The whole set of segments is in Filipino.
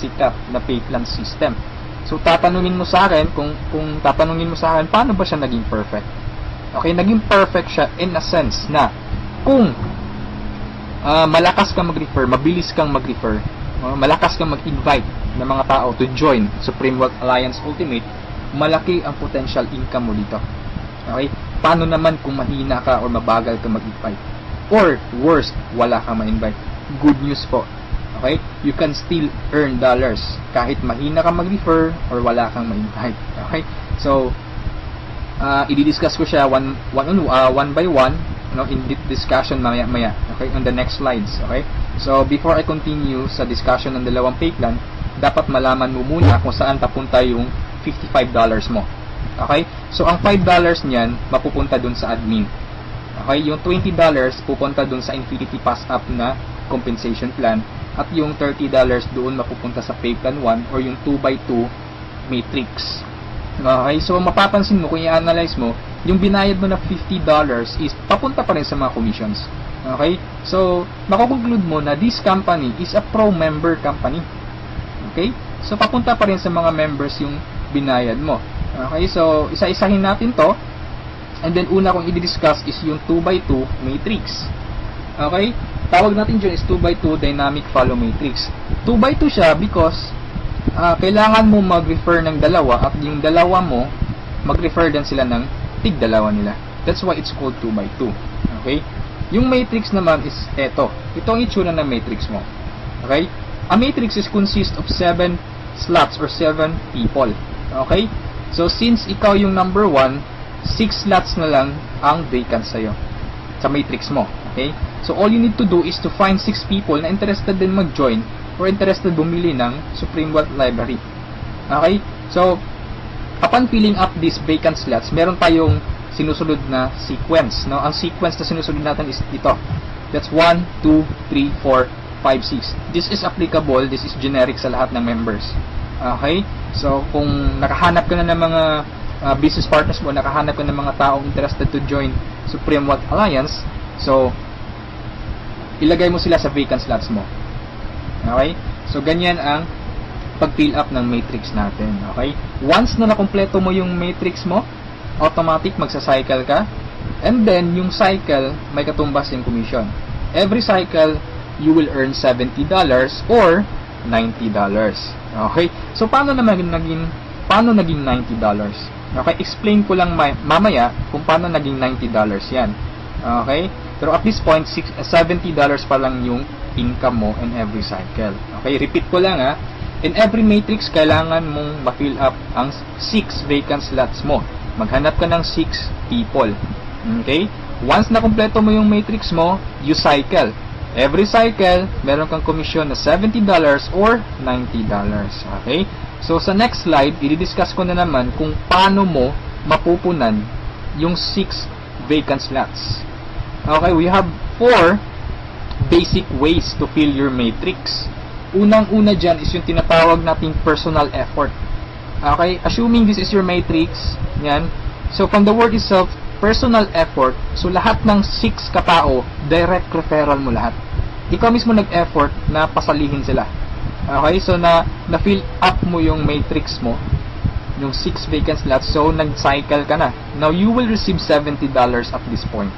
sikat na pay plan system. So tatanungin mo sa akin, kung tatanungin mo sa akin, paano ba siya naging perfect? Okay, naging perfect siya in a sense na kung malakas kang mag-refer, mabilis kang mag-refer, malakas kang mag-invite ng mga tao to join Supreme Wealth Alliance Ultimate, malaki ang potential income mo dito. Okay? Paano naman kung mahina ka or mabagal ka mag-invite? Or worst, wala kang ma-invite? Good news po. Okay? You can still earn dollars kahit mahina ka mag-refer or wala kang ma-invite. Okay? So, i-discuss ko siya one by one, in discussion maya-maya. Okay? On the next slides. Okay? So, before I continue sa discussion ng dalawang pay plan, dapat malaman mo muna kung saan papunta yung $55 mo. Okay? So, ang $5 niyan, mapupunta dun sa admin. Okay? Yung $20 pupunta dun sa Infinity Pass Up na compensation plan. At yung $30 doon mapupunta sa pay plan 1 or yung 2x2 matrix. Okay? So, mapapansin mo, kung i-analyze mo, yung binayad mo na $50 is papunta pa rin sa mga commissions. Okay? So, makukonclude mo na this company is a pro-member company. Okay? So, papunta pa rin sa mga members yung binayad mo. Okay? So, isa-isahin natin to. And then, una kong i-discuss is yung 2x2 matrix. Okay? Tawag natin dyan is 2x2 dynamic follow matrix. 2x2 siya because kailangan mo mag-refer ng dalawa at yung dalawa mo, mag-refer din sila ng tig-dalawa nila. That's why it's called 2x2. Okay? Yung matrix naman is eto. Ito ang itsura ng matrix mo. Okay? A matrix is consist of 7 slots or 7 people. Okay? So, since ikaw yung number 1, 6 slots na lang ang vacant sa'yo sa matrix mo. Okay? So, all you need to do is to find 6 people na interested din mag-join or interested bumili ng Supreme Wealth Library. Okay? So, upon filling up these vacant slots, meron tayong sinusunod na sequence. No? Ang sequence na sinusunod natin is ito. That's 1, 2, 3, 4, 5, 6. This is applicable, this is generic sa lahat ng members. Okay? So, kung nakahanap ka na ng mga business partners mo, nakahanap ka ng mga taong interested to join Supreme Wealth Alliance, so, ilagay mo sila sa vacant slots mo. Okay? So, ganyan ang pag-fill up ng matrix natin. Okay? Once na nakompleto mo yung matrix mo, automatic magsa-cycle ka, and then, yung cycle, may katumbas yung commission. Every cycle, you will earn $70 or $90. Okay? So, paano naging $90? Okay? Explain ko lang mamaya kung paano naging $90 yan. Okay? Pero at this point, $70 pa lang yung income mo in every cycle. Okay? Repeat ko lang ha. In every matrix, kailangan mong ma-fill up ang 6 vacant slots mo. Maghanap ka ng 6 people. Okay? Once na kumpleto mo yung matrix mo, you cycle. Every cycle, meron kang commission na $70 or $90. Okay? So, sa next slide, i-discuss ko na naman kung paano mo mapupunan yung 6 vacant slots. Okay, we have 4 basic ways to fill your matrix. Unang-una dyan is yung tinatawag nating personal effort. Okay, assuming this is your matrix, yan. So, from the word itself, personal effort, so lahat ng 6 katao, direct referral mo lahat. Ikaw mismo nag-effort na pasalihin sila. Okay, so na-fill up mo yung matrix mo, yung 6 vacant slots, so nag-cycle ka na. Now, you will receive $70 at this point.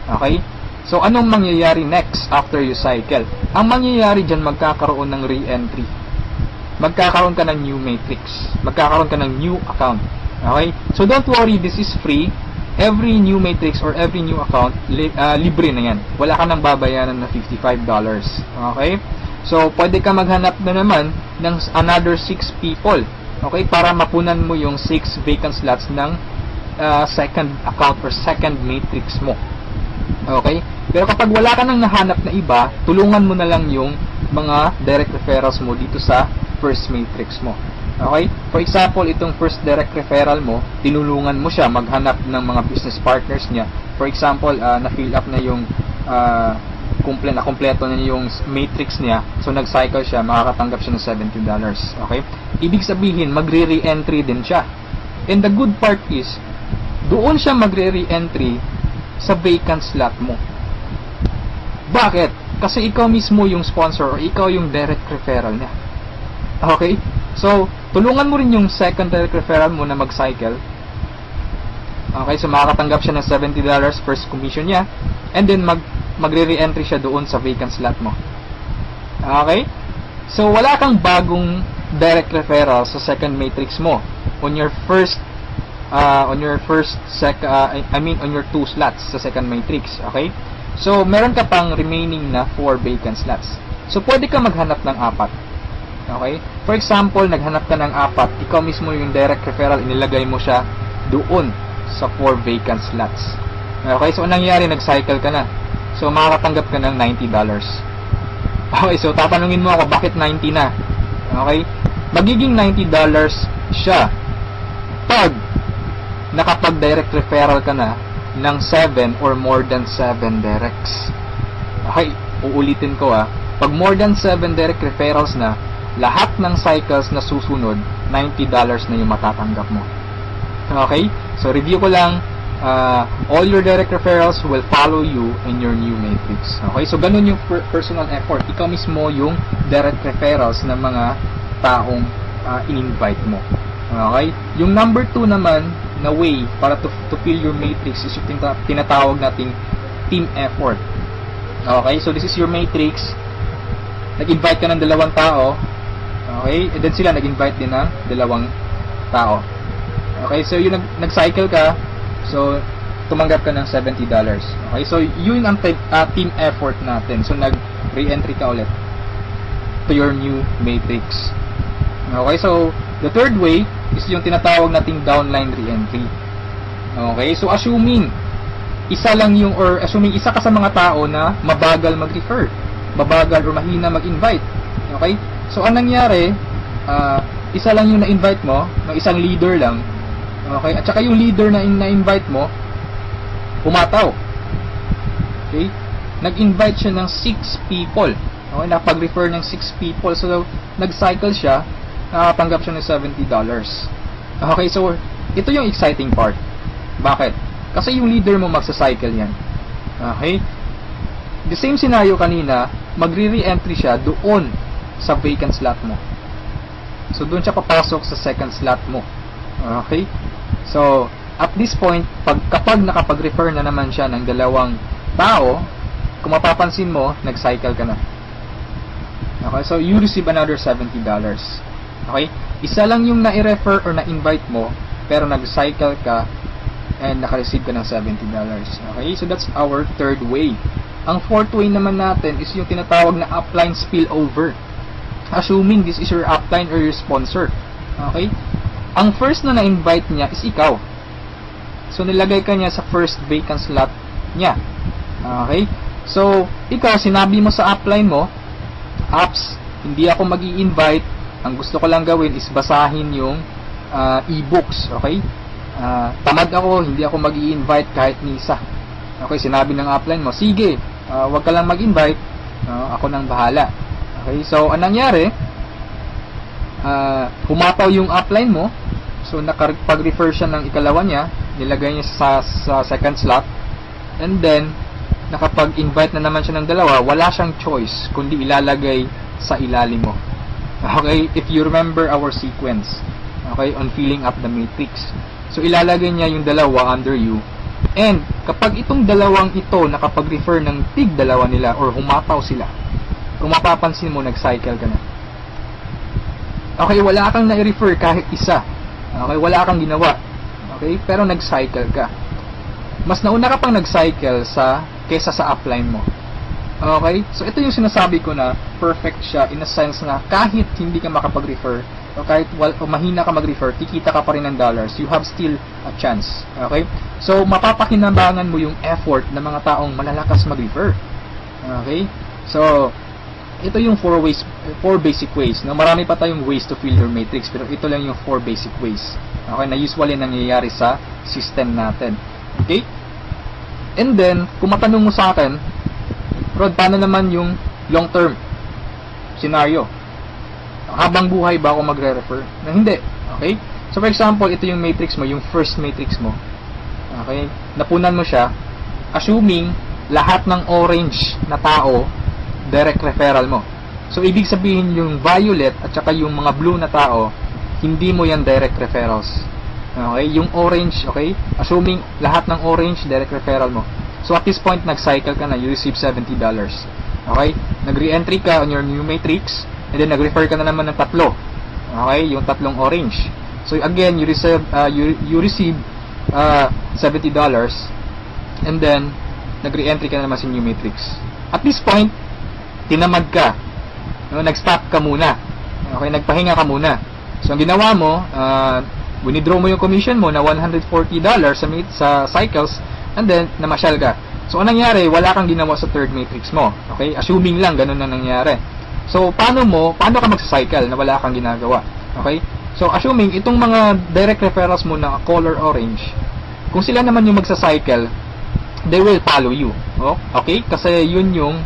Okay? So, anong mangyayari next after you cycle? Ang mangyayari dyan, magkakaroon ng re-entry. Magkakaroon ka ng new matrix. Magkakaroon ka ng new account. Okay? So, don't worry, this is free. Every new matrix or every new account, libre na yan. Wala ka nang babayaran na $55. Okay? So, pwede ka maghanap na naman ng another 6 people. Okay? Para mapunan mo yung 6 vacant slots ng second account or second matrix mo. Okay? Pero kapag wala ka nang nahanap na iba, tulungan mo na lang yung mga direct referrals mo dito sa first matrix mo. Okay? For example, itong first direct referral mo, tinulungan mo siya maghanap ng mga business partners niya. For example, na-fill up na yung kompleto na yung matrix niya. So, nag-cycle siya, makakatanggap siya ng $70. Okay? Ibig sabihin, magre-re-entry din siya. And the good part is, doon siya magre-re-entry sa vacant slot mo. Bakit? Kasi ikaw mismo yung sponsor or ikaw yung direct referral niya. Okay? So, tulungan mo rin yung second direct referral mo na mag-cycle. Okay, so makakatanggap siya ng $70 first commission niya, and then magre-re-entry siya doon sa vacant slot mo. Okay? So, wala kang bagong direct referral sa second matrix mo on your first on your two slots sa second matrix. Okay? So, meron ka pang remaining na 4 vacant slots. So, pwede ka maghanap ng 4. Okay? For example, naghanap ka ng 4, ikaw mismo yung direct referral, inilagay mo siya doon sa 4 vacant slots. Okay? So, anong nangyari? Nag-cycle ka na. So, makakatanggap ka ng $90. Okay? So, tatanungin mo ako, bakit 90 na? Okay? Magiging $90 siya pag nakapag-direct referral ka na ng 7 or more than 7 directs. Okay? Uulitin ko pag more than 7 direct referrals na, lahat ng cycles na susunod, $90 na yung matatanggap mo. Okay? So, review ko lang. All your direct referrals will follow you in your new matrix. Okay? So, ganun yung personal effort. Ikaw mismo yung direct referrals ng mga taong in-invite mo. Okay? Yung number 2 naman na way para to fill your matrix is yung tinatawag nating team effort. Okay? So, this is your matrix. Nag-invite ka ng 2 tao. Okay? And then sila nag-invite din ng 2 tao. Okay? So, yung nag-cycle ka, so, tumanggap ka ng $70. Okay? So, yun ang team effort natin. So, nag-re-entry ka ulit to your new matrix. Okay? So, the third way is yung tinatawag nating downline re-entry. Okay? So, assuming isa ka sa mga tao na mabagal mag-refer, mabagal or mahina mag-invite. Okay? So, anong nangyari, isa lang yung na-invite mo, ng isang leader lang. Okay? At saka yung leader na na-invite mo, pumataw. Okay? Nag-invite siya ng 6 people. Okay? Nakapag-refer ng 6 people. So, nag-cycle siya, nakatanggap siya ng $70. Okay? So, ito yung exciting part. Bakit? Kasi yung leader mo magsa-cycle yan. Okay? The same scenario kanina, magre-re-entry siya doon sa vacant slot mo. So, doon siya papasok sa second slot mo. Okay? So, at this point, kapag nakapag-refer na naman siya ng 2 tao, kung mapapansin mo, nag-cycle ka na. Okay? So, you receive another $70. Okay? Isa lang yung na-refer or na-invite mo, pero nag-cycle ka and naka-receive ka ng $70. Okay? So, that's our third way. Ang fourth way naman natin is yung tinatawag na upline spillover. Assuming this is your upline or your sponsor. Okay? Ang first na na-invite niya is ikaw. So, nilagay ka niya sa first vacant slot niya. Okay? So, ikaw, sinabi mo sa upline mo, apps, hindi ako mag-i-invite. Ang gusto ko lang gawin is basahin yung e-books. Okay? Tamad ako, hindi ako mag-i-invite kahit ni isa. Okay, sinabi ng upline mo, sige, wag ka lang mag-invite, ako nang bahala. Okay, so anong nangyari? Humataw yung upline mo, so nakapag-refer siya ng ikalawa niya, nilagay niya sa second slot, and then nakapag-invite na naman siya ng 2, wala siyang choice kundi ilalagay sa ilalim mo. Okay, if you remember our sequence, okay, on filling up the matrix. So, ilalagay niya yung 2 under you. And, kapag itong 2 ito nakapag-refer ng tig 2 nila or humataw sila, kung mapapansin mo, nag-cycle ka na. Okay, wala kang na-refer kahit isa. Okay, wala kang ginawa. Okay, pero nag-cycle ka. Mas nauna ka pang nag-cycle kesa sa upline mo. Okay, so ito yung sinasabi ko na perfect siya in a sense na kahit hindi ka makapag-refer, o kahit mahina ka mag-refer, kikita ka pa rin ng dollars. You have still a chance. Okay? So, mapapakinabangan mo yung effort ng mga taong malalakas mag-refer. Okay? So, ito yung 4 basic ways. No? Marami pa tayong ways to fill your matrix, pero ito lang yung 4 basic ways. Okay? Na usually nangyayari sa system natin. Okay? And then, kung matanong mo sa akin, Rod, paano naman yung long-term scenario? Habang buhay ba ako magre-refer? Na hindi. Okay? So, for example, ito yung matrix mo, yung first matrix mo. Okay? Napunan mo siya, assuming lahat ng orange na tao, direct referral mo. So, ibig sabihin yung violet at saka yung mga blue na tao, hindi mo yan direct referrals. Okay? Yung orange, okay? Assuming lahat ng orange, direct referral mo. So, at this point, nag-cycle ka na, you receive $70. Okay? Nag-re-entry ka on your new matrix, and then nag-refer ka na naman ng tatlo. Okay? Yung tatlong orange. So, again, you receive $70, and then, nag-re-entry ka na naman sa new matrix. At this point, tinamad ka. No, nag-stop ka muna. Okay, nagpahinga ka muna. So, ang ginawa mo, winidraw mo yung commission mo na $140 sa cycles, and then, namasyal ka. So, anong nangyari? Wala kang ginawa sa third matrix mo. Okay? Assuming lang, ganun na nangyari. So, paano ka magsa-cycle na wala kang ginagawa? Okay? So, assuming, itong mga direct referrals mo na color orange, kung sila naman yung magsa-cycle, they will follow you. Oh, okay? Kasi yun yung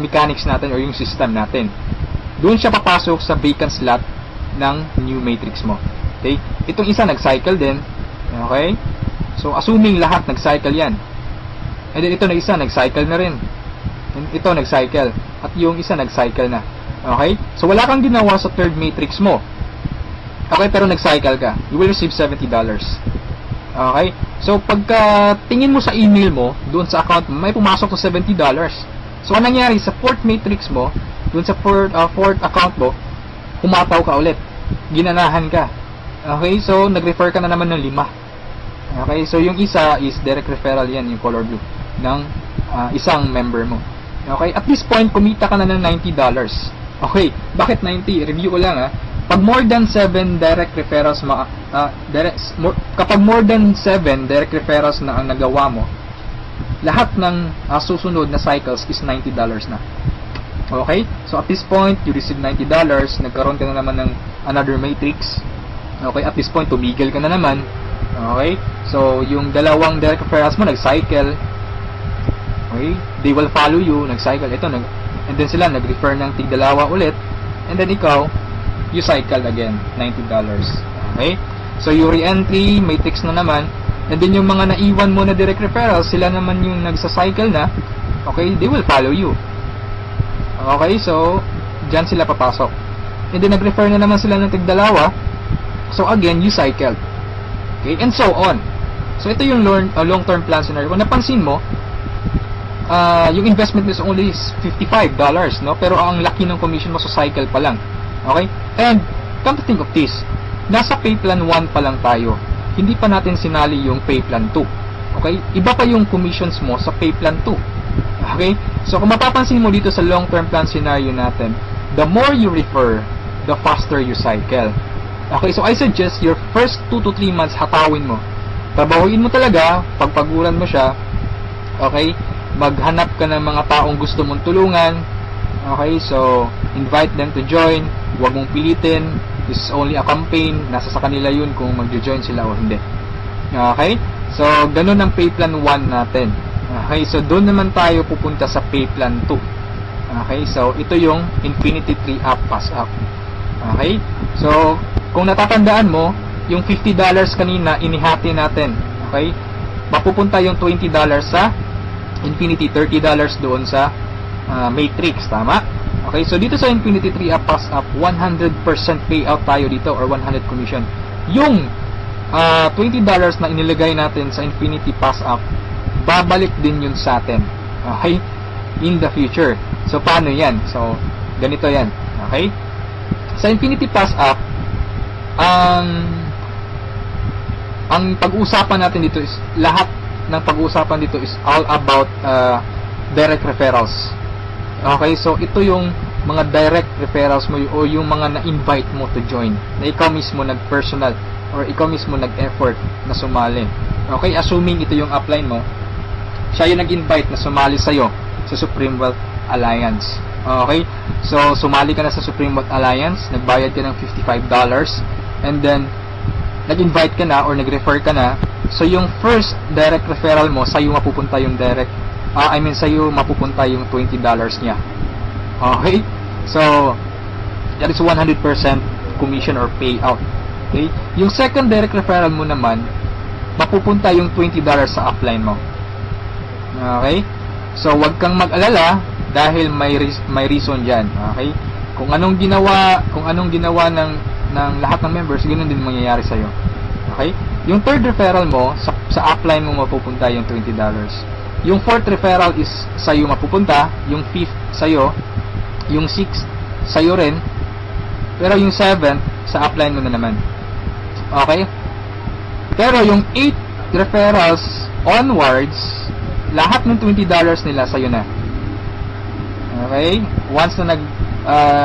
mechanics natin or yung system natin. Doon siya papasok sa vacant slot ng new matrix mo. Okay? Itong isa nag-cycle din. Okay? So, assuming lahat nag-cycle yan. And then ito na isa nag-cycle na rin. And ito nag-cycle. At yung isa nag-cycle na. Okay? So, wala kang ginawa sa third matrix mo. Okay? Pero nag-cycle ka. You will receive $70. Okay? So, pagka tingin mo sa email mo, doon sa account mo, may pumasok na $70. So, anong nangyari sa fourth matrix mo, doon sa fourth account mo, humataw ka ulit. Ginanahan ka. Okay? So, nag-refer ka na naman ng 5. Okay? So, yung isa is direct referral yan, yung color blue, ng isang member mo. Okay? At this point, kumita ka na ng $90. Okay? Bakit 90? Review ko lang Pag more than 7 direct referrals kapag more than 7 direct referrals na ang nagawa mo, lahat ng susunod na cycles is $90 na. Okay? So at this point, you receive $90, nagkaroon ka na naman ng another matrix. Okay? At this point, tumigil ka na naman. Okay? So yung dalawang direct referrals mo nag-cycle. Okay? They will follow you, nag-cycle. And then sila nag-refer ng tig-dalawa ulit. And then ikaw, you cycle again, $90. Okay? So, you re-entry, matrix na naman, and then yung mga naiwan mo na direct referrals, sila naman yung nagsa-cycle na, okay, they will follow you. Okay? So, dyan sila papasok. And then, nag-refer na naman sila ng tig-dalawa, so again, you cycle. Okay? And so on. So, ito yung long-term plan scenario. Kung napansin mo, yung investment is only $55, no? Pero ang laki ng commission mo sa cycle pa lang. Okay? And, come to think of this, nasa pay plan 1 pa lang tayo. Hindi pa natin sinali yung pay plan 2. Okay? Iba pa yung commissions mo sa pay plan 2. Okay? So, kung mapapansin mo dito sa long-term plan scenario natin, the more you refer, the faster you cycle. Okay? So, I suggest your first 2 to 3 months hatawin mo. Trabahuin mo talaga, pagpaguran mo siya. Okay? Maghanap ka ng mga taong gusto mong tulungan. Okay? So, invite them to join. Huwag mong pilitin. This is only a campaign. Nasa sa kanila yun kung mag-join sila o hindi. Okay? So, ganun ang pay plan 1 natin. Okay? So, doon naman tayo pupunta sa pay plan 2. Okay? So, ito yung Infinity 3 Up, Pass Up. Okay? So, kung natatandaan mo, yung $50 kanina, inihati natin. Okay? Mapupunta yung $20 sa Infinity, $30 doon sa Matrix. Tama? Okay, so dito sa Infinity 3 Up, Pass Up, 100% payout tayo dito or 100 commission. Yung $20 na inilagay natin sa Infinity Pass Up, babalik din yun sa atin. Okay? In the future. So, paano yan? So, ganito yan. Okay? Sa Infinity Pass Up, ang pag-uusapan natin dito is, lahat ng pag-uusapan dito is all about direct referrals. Okay, so ito yung mga direct referrals mo o yung mga na-invite mo to join, na ikaw mismo nag-personal or ikaw mismo nag-effort na sumali. Okay, assuming ito yung upline mo, siya yung nag-invite na sumali sa'yo sa Supreme Wealth Alliance. Okay, so sumali ka na sa Supreme Wealth Alliance, nagbayad ka ng $55, and then nag-invite ka na or nag-refer ka na, so yung first direct referral mo, sa'yo mapupunta yung sa'yo mapupunta yung $20 niya. Okay? So, that is 100% commission or payout. Okay? Yung second direct referral mo naman, mapupunta yung $20 sa upline mo. Okay? So, wag kang mag-alala dahil may reason diyan. Okay? Kung anong ginawa ng lahat ng members, ganoon din mangyayari sa iyo. Okay? Yung third referral mo, sa upline mo mapupunta yung $20. Yung fourth referral is sa iyo mapupunta, yung fifth sa iyo, yung sixth sa iyo rin, pero yung seventh sa upline mo na naman. Okay? Pero yung 8 referrals onwards, lahat ng $20 nila sa iyo na. Okay? Once na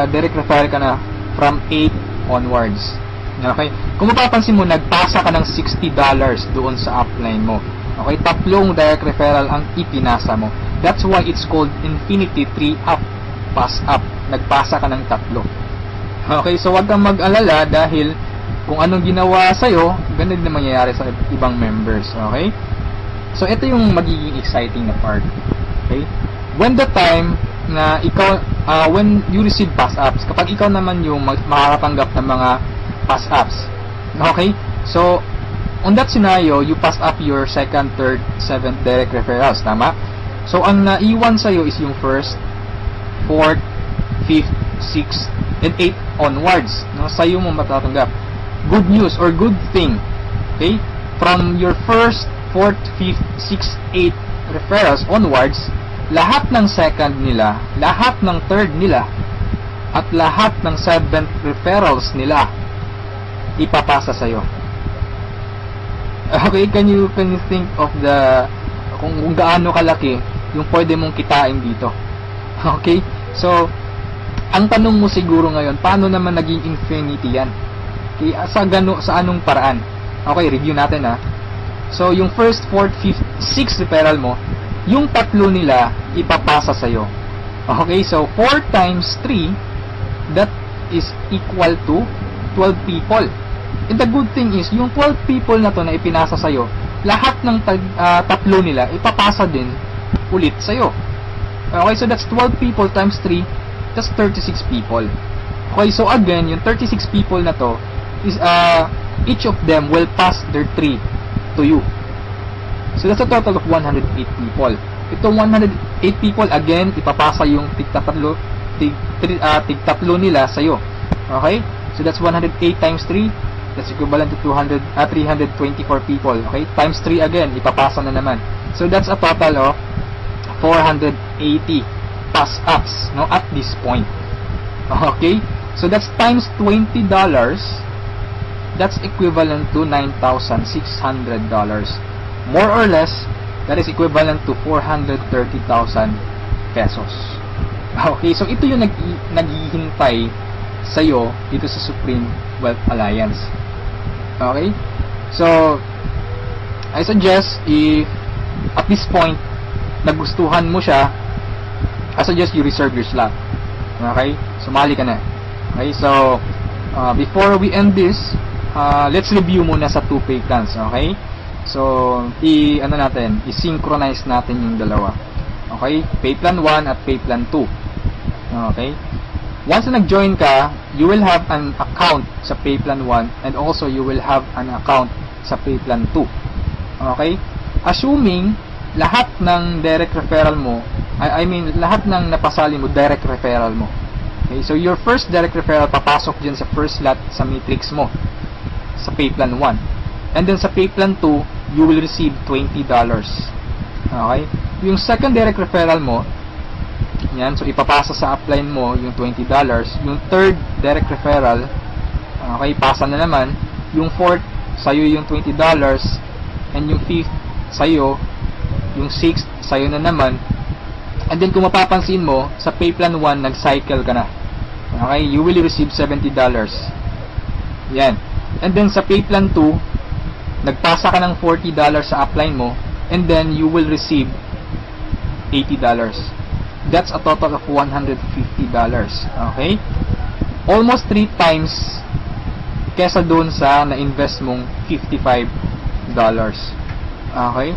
direct referral ka na from 8 onwards. Okay? Kung mapapansin mo, nagpasa ka ng $60 doon sa upline mo. Okay? Tatlong direct referral ang ipinasa mo. That's why it's called Infinity 3 up, pass up. Nagpasa ka ng tatlo. Okay? So, wag kang mag-alala dahil kung anong ginawa sa'yo, ganun din mangyayari sa ibang members. Okay? So, ito yung magiging exciting na part. Okay? When the time na ikaw, when you receive pass-ups, kapag ikaw naman yung makakatanggap ng mga pass-ups. Okay? So, on that scenario, you pass up your second, third, seventh direct referrals. Tama? So, ang naiwan sa'yo is yung first, fourth, fifth, sixth, and eighth onwards. No? Sa'yo mo matatanggap. Good news or good thing. Okay? From your first, fourth, fifth, sixth, eighth referrals onwards, lahat ng second nila, lahat ng third nila, at lahat ng seventh referrals nila, ipapasa sa'yo. Okay, can you think of kung gaano kalaki yung pwede mong kitain dito? Okay? So, ang tanong mo siguro ngayon, paano naman naging infinity yan? Okay, sa anong paraan? Okay, review natin ha. So, yung first, fourth, fifth, sixth referral mo, yung tatlo nila ipapasa sa'yo. Okay, so 4 times 3, that is equal to 12 people. And the good thing is, yung 12 people na to na ipinasa sa'yo, lahat ng tatlo nila ipapasa din ulit sa'yo. Okay, so that's 12 people times 3, that's 36 people. Okay, so again, yung 36 people na to, is each of them will pass their 3 to you. So that's a total of 108 people. Itong 108 people, again, ipapasa yung tig-tatlo nila sa'yo. Okay? So that's 108 times 3. That's equivalent to 324 people. Okay? Times 3 again, ipapasa na naman. So that's a total of 480 pass-ups, no, at this point. Okay? So that's times $20. That's equivalent to $9,600. More or less, that is equivalent to 430,000 pesos. Okay, so ito yung naghihintay sa'yo dito sa Supreme Wealth Alliance. Okay? So, I suggest if at this point nagustuhan mo siya, I suggest you reserve your slot. Okay? Sumali ka na. Okay? So, before we end this, let's review muna sa 2 pay plans. Okay? So, i-synchronize natin yung dalawa. Okay? Pay plan 1 at pay plan 2. Okay? Once na nag-join ka, you will have an account sa pay plan 1 and also you will have an account sa pay plan 2. Okay? Assuming lahat ng direct referral mo, lahat ng napasali mo, direct referral mo. Okay? So, your first direct referral papasok dyan sa first slot sa matrix mo sa pay plan 1. And then sa pay plan 2, you will receive $20. Okay? Yung second direct referral mo, yan, so ipapasa sa upline mo yung $20. Yung third direct referral, okay, pasa na naman. Yung fourth, sa'yo yung $20. And yung fifth, sa'yo. Yung sixth, sa'yo na naman. And then kung mapapansin mo, sa pay plan 1, nag-cycle ka na. Okay? You will receive $70. Yan. And then sa pay plan 2, nagpasa ka ng $40 sa upline mo, and then you will receive $80. That's a total of $150. Okay? Almost 3 times kesa doon sa na-invest mong $55. Okay?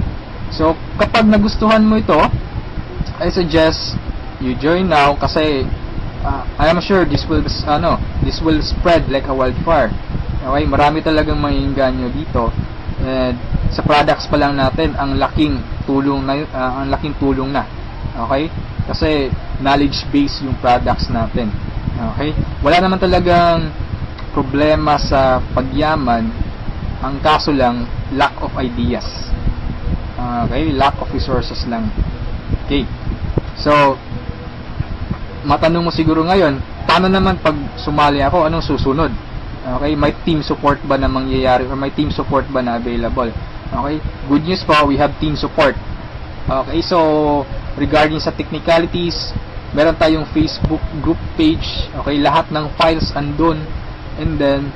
So, kapag nagustuhan mo ito, I suggest you join now kasi I am sure this will spread like a wildfire. Okay? Marami talagang maiinganyo dito. And sa products pa lang natin, ang laking tulong na. Okay? Kasi knowledge base yung products natin. Okay? Wala naman talagang problema sa pagyaman, ang kaso lang lack of ideas. Okay? Lack of resources lang. Okay. So, matanong mo siguro ngayon, paano naman pag sumali ako, anong susunod? Okay, may team support ba na mangyayari or may team support ba na available? Okay, good news po, we have team support. Okay, so regarding sa technicalities, meron tayong Facebook group page. Okay, lahat ng files andun. And then,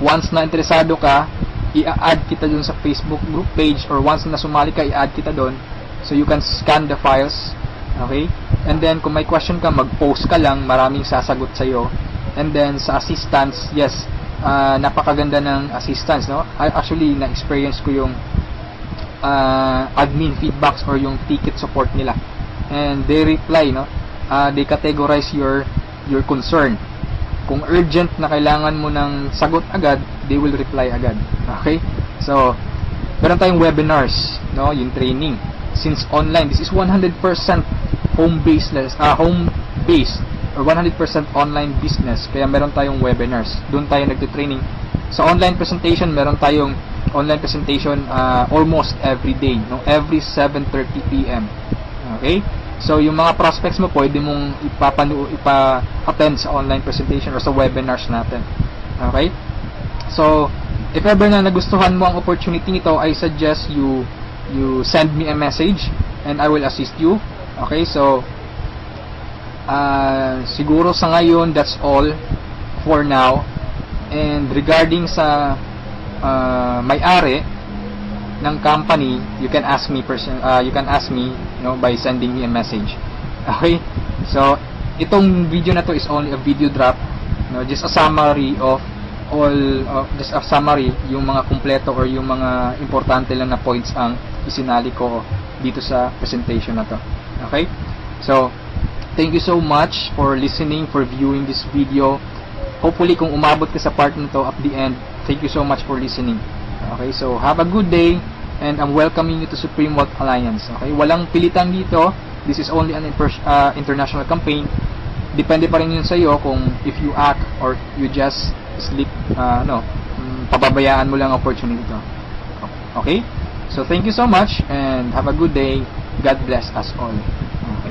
once na interesado ka, i-add kita dun sa Facebook group page, or once na sumali ka, i-add kita dun. So you can scan the files. Okay, and then kung may question ka, mag-post ka lang, maraming sasagot sa'yo. And then sa assistance, yes, napakaganda ng assistance, no? Actually, na-experience ko yung admin feedbacks or yung ticket support nila. And they reply, no? They categorize your concern. Kung urgent na kailangan mo ng sagot agad, they will reply agad. Okay? So, meron tayong webinars, no? Yung training. Since online, this is 100% home-based or 100% online business, kaya meron tayong webinars. Doon tayo nagte-training. Sa online presentation, meron tayong online presentation almost every day, no? Every 7:30 PM. Okay? So, yung mga prospects mo, pwede mong ipa-attend sa online presentation or sa webinars natin. Okay? So, if ever na nagustuhan mo ang opportunity nito, I suggest you send me a message and I will assist you. Okay? So, siguro sa ngayon, that's all for now. And regarding sa may-ari ng company, you can ask me by sending me a message. Okay? So, itong video na to is only a video drop, no? Just a summary of yung mga kumpleto or yung mga importante lang na points ang isinali ko dito sa presentation na to. Okay? So, thank you so much for listening, for viewing this video. Hopefully, kung umabot ka sa part nito at the end, thank you so much for listening. Okay, so have a good day, and I'm welcoming you to Supreme Wealth Alliance. Okay, walang pilitan dito. This is only an international campaign. Depende pa rin yun sa iyo kung if you act or you just sleep, pababayaan mo lang ang opportunity to. Okay, so thank you so much, and have a good day. God bless us all.